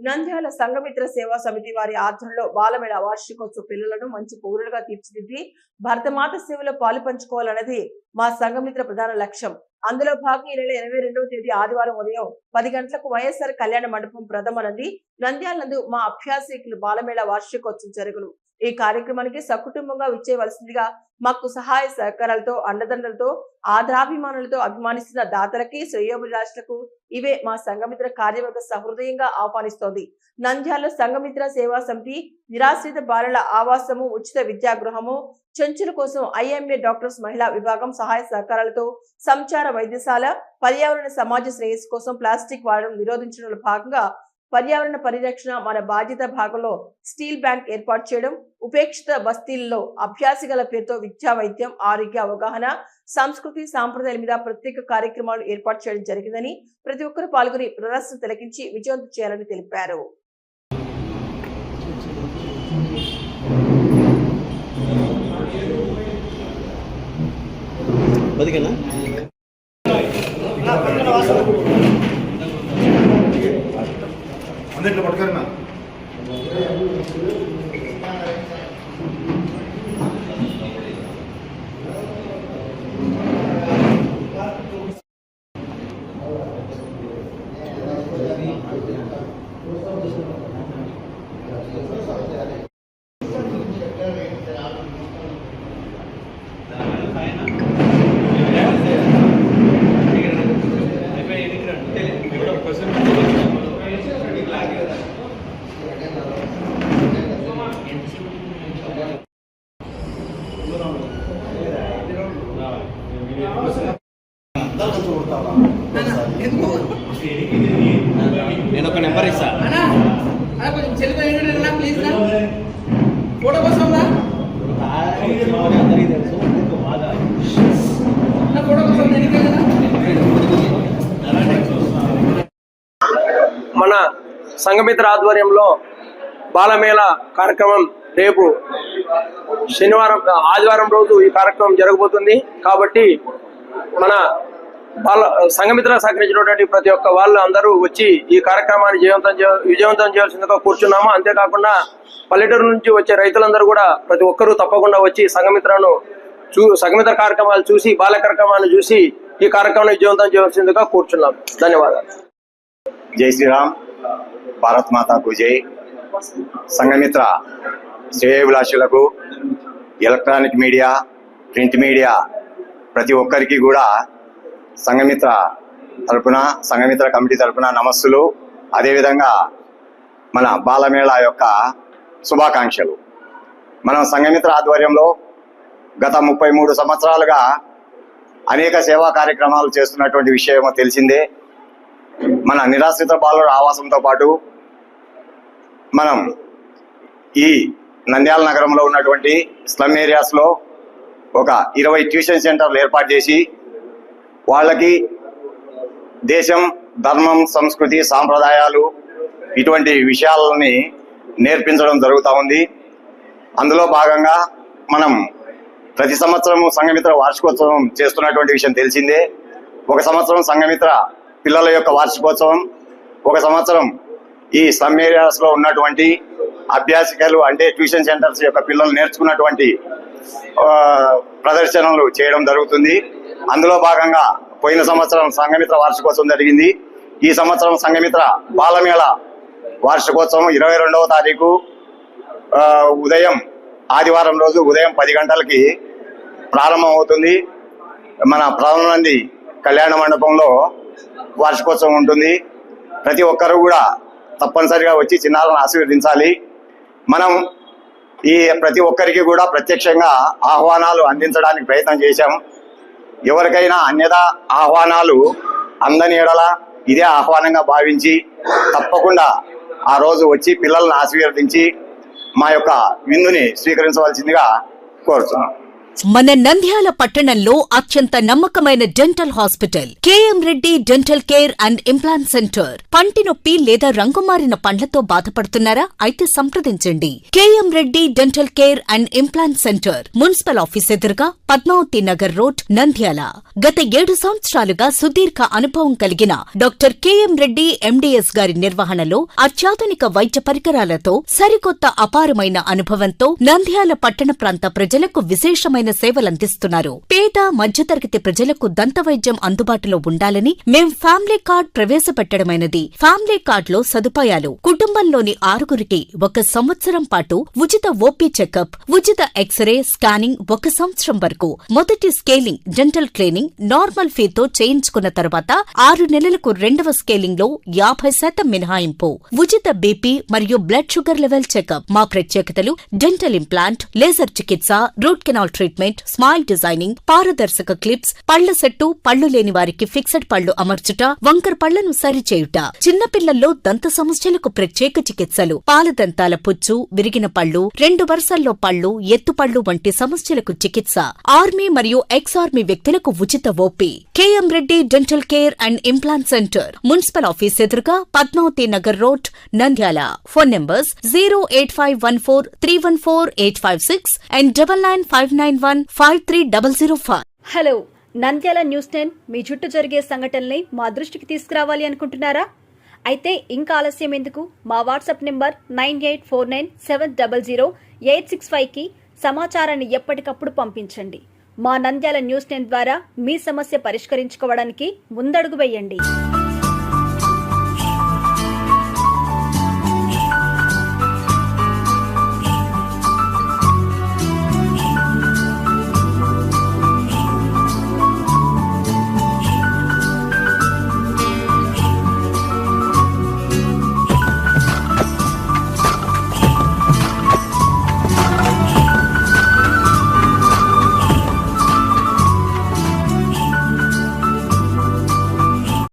నంద్యాల సంఘమిత్ర సేవా సమితి వారి ఆధ్వర్యంలో బాలమేళ వార్షికోత్సవ పిల్లలను మంచి పౌరులుగా తీర్చిదిద్ది భరతమాత సేవలో పాలు పంచుకోవాలన్నది మా సంఘమిత్ర ప్రధాన లక్ష్యం. అందులో భాగంగా ఈ నెల 22వ తేదీ ఆదివారం ఉదయం 10 గంటలకు వైఎస్ఆర్ కళ్యాణ మండపం ప్రథమ నంది నంద్యాల నందు మా అభ్యాసికులు బాలమేళ వార్షికోత్సవం జరుగును. ఈ కార్యక్రమానికి సకుటుంబంగా విచ్చేయవలసిందిగా మాకు సహాయ సహకారాలతో అండదండలతో ఆదరాభిమానులతో అభిమానిస్తున్న దాతలకి శ్రేయోభిలాషులకు ఇవే మా సంఘమిత్ర కార్యవర్గ సహృదయంగా ఆహ్వానిస్తోంది. నంద్యాల సంఘమిత్ర సేవా సమితి నిరాశ్రిత బాలల ఆవాసము, ఉచిత విద్యాగృహము, చెంచుల కోసం ఐఎంఏ డాక్టర్స్ మహిళా విభాగం సహాయ సహకారాలతో సంచార వైద్యశాల, పర్యావరణ సమాజ శ్రేయస్సు కోసం ప్లాస్టిక్ వాడడం నిరోధించడంలో భాగంగా పర్యావరణ పరిరక్షణ మన బాధ్యత భాగంలో స్టీల్ బ్యాంక్ ఏర్పాటు చేయడం, ఉపేక్షిత బస్తీల్లో అభ్యాసిగల పేరుతో విద్యా, వైద్యం, ఆరోగ్య అవగాహన, సంస్కృతి సాంప్రదాయాల మీద ప్రత్యేక కార్యక్రమాలు ఏర్పాటు చేయడం జరిగిందని ప్రతి ఒక్కరూ పాల్గొని ప్రదర్శన తిలకించి విజయవంతం చేయాలని తెలిపారు. అందరిలో పట్టుకరన్నా నేను ఒక నెంబర్ ఇస్తా ఫోటో కోసం మన సంఘమిత్ర ఆధ్వర్యంలో బాలమేళ కార్యక్రమం రేపు ఆదివారం రోజు ఈ కార్యక్రమం జరగబోతుంది. కాబట్టి మన సంఘమిత్ర సహకరించినటువంటి ప్రతి ఒక్క వాళ్ళు అందరూ వచ్చి ఈ కార్యక్రమాన్ని విజయవంతం చేయాల్సిందిగా కూర్చున్నాము. అంతేకాకుండా పల్లెటూరు నుంచి వచ్చే రైతులందరూ కూడా ప్రతి ఒక్కరూ తప్పకుండా వచ్చి సంఘమిత్ర కార్యక్రమాలు చూసి బాల కార్యక్రమాన్ని చూసి ఈ కార్యక్రమాన్ని విజయవంతం చేయాల్సిందిగా కూర్చున్నాం. ధన్యవాదాలు. జై శ్రీరామ్, భారత్ మాతాకు జై. సంఘమిత్ర శ్రేయోభిలాషులకు, ఎలక్ట్రానిక్ మీడియా, ప్రింట్ మీడియా ప్రతి ఒక్కరికి కూడా సంఘమిత్ర కమిటీ తరపున నమస్సులు. అదేవిధంగా మన బాలమేళ యొక్క శుభాకాంక్షలు. మనం సంఘమిత్ర ఆధ్వర్యంలో గత 33 సంవత్సరాలుగా అనేక సేవా కార్యక్రమాలు చేస్తున్నటువంటి విషయం తెలిసిందే. మన నిరాశ్రిత బాలుర ఆవాసంతో పాటు మనం ఈ నంద్యాల నగరంలో ఉన్నటువంటి స్లమ్ ఏరియాస్లో ఒక 20 ట్యూషన్ సెంటర్లు ఏర్పాటు చేసి వాళ్ళకి దేశం, ధర్మం, సంస్కృతి, సాంప్రదాయాలు ఇటువంటి విషయాలని నేర్పించడం జరుగుతూ ఉంది. అందులో భాగంగా మనం ప్రతి సంవత్సరము సంఘమిత్ర వార్షికోత్సవం చేస్తున్నటువంటి విషయం తెలిసిందే. ఒక సంవత్సరం సంఘమిత్ర పిల్లల యొక్క వార్షికోత్సవం, ఒక సంవత్సరం ఈ స్లమ్ ఏరియాస్లో ఉన్నటువంటి అభ్యాసికలు అంటే ట్యూషన్ సెంటర్స్ యొక్క పిల్లలు నేర్చుకున్నటువంటి ప్రదర్శనలు చేయడం జరుగుతుంది. అందులో భాగంగా పోయిన సంవత్సరం సంఘమిత్ర వార్షికోత్సవం జరిగింది. ఈ సంవత్సరం సంఘమిత్ర బాలమేళ వార్షికోత్సవం 22వ తారీఖు ఉదయం ఆదివారం రోజు ఉదయం 10 గంటలకి ప్రారంభం అవుతుంది. మన ప్రథమ నంది కళ్యాణ మండపంలో వార్షికోత్సవం ఉంటుంది. ప్రతి ఒక్కరూ కూడా తప్పనిసరిగా వచ్చి చిన్నారులను ఆశీర్వదించాలి. మనం ఈ ప్రతి ఒక్కరికి కూడా ప్రత్యక్షంగా ఆహ్వానాలు అందించడానికి ప్రయత్నం చేశాం. ఎవరికైనా అన్యదా ఆహ్వానాలు అందని ఎడల ఇదే ఆహ్వానంగా భావించి తప్పకుండా ఆ రోజు వచ్చి పిల్లలను ఆశీర్వదించి మా యొక్క విందుని స్వీకరించవలసిందిగా కోరుతున్నాం. మన నంద్యాల పట్టణంలో అత్యంత నమ్మకమైన dental hospital K M Reddy dental care and implant centre. పంటి నొప్పి లేదా రంగుమారిన పండ్లతో బాధపడుతున్నారా? అయితే సంప్రదించండి. K M Reddy dental care and implant centre, municipal office ఎదురుగా, పద్మావతి నగర్ రోడ్, నంద్యాల. గత 7 సంవత్సరాలుగా సుదీర్ఘ అనుభవం కలిగిన డాక్టర్ కేఎం రెడ్డి ఎండిఎస్ గారి నిర్వహణలో అత్యాధునిక వైద్య పరికరాలతో సరికొత్త అపారమైన అనుభవంతో నంద్యాల పట్టణ ప్రాంత ప్రజలకు విశేషమైన సేవలందిస్తున్నారు. పేద మధ్యతరగతి ప్రజలకు దంత వైద్యం అందుబాటులో ఉండాలని మేం ఫ్యామిలీ కార్డ్ ప్రవేశపెట్టడమైనది. ఫ్యామిలీ కార్డ్ లో సదుపాయాలు: కుటుంబంలోని 6గురికి 1 సంవత్సరం పాటు ఉచిత ఓపీ చెకప్, ఉచిత ఎక్స్రే స్కానింగ్ 1 సంవత్సరం వరకు, మొదటి స్కేలింగ్ డెంటల్ క్లీనింగ్ నార్మల్ ఫీతో చేయించుకున్న తర్వాత 6 నెలలకు 2వ స్కేలింగ్ లో 50% మినహాయింపు, ఉచిత బీపీ మరియు బ్లడ్ షుగర్ లెవెల్ చెకప్. మా ప్రత్యేకతలు: డెంటల్ ఇంప్లాంట్, లేజర్ చికిత్స, root canal treatment, smile designing, పారదర్శక క్లిప్స్, పళ్ల సెట్టు, పళ్లు లేని వారికి ఫిక్స్డ్ పళ్లు అమర్చుట, వంకర పళ్లను సరిచేయుట, చిన్నపిల్లల్లో దంత సమస్యలకు ప్రత్యేక చికిత్సలు, పాలదంతాల పుచ్చు, విరిగిన పళ్లు, 2 వరుసల్లో పళ్లు, ఎత్తుపళ్లు వంటి సమస్యలకు చికిత్స, ఆర్మీ మరియు ఎక్స్ ఆర్మీ వ్యక్తులకు ఉచిత OP. KM Reddy dental care and implant centre, municipal office ఎదురుగా, Padmavathi Nagar road, Nandyal. Phone numbers 08514314856 and 9959153005. Hello, Nandyal news 10 మీ చుట్టూ జరిగే సంఘటనల్ని మా దృష్టికి తీసుకురావాలి అనుకుంటున్నారా? అయితే ఇంకా ఆలస్యం ఎందుకు? మా వాట్సాప్ నెంబర్ 9849700865కి సమాచారాన్ని ఎప్పటికప్పుడు పంపించండి. మా నంద్యాల న్యూస్ 10 ద్వారా మీ సమస్య పరిష్కరించుకోవడానికి ముందడుగు వేయండి.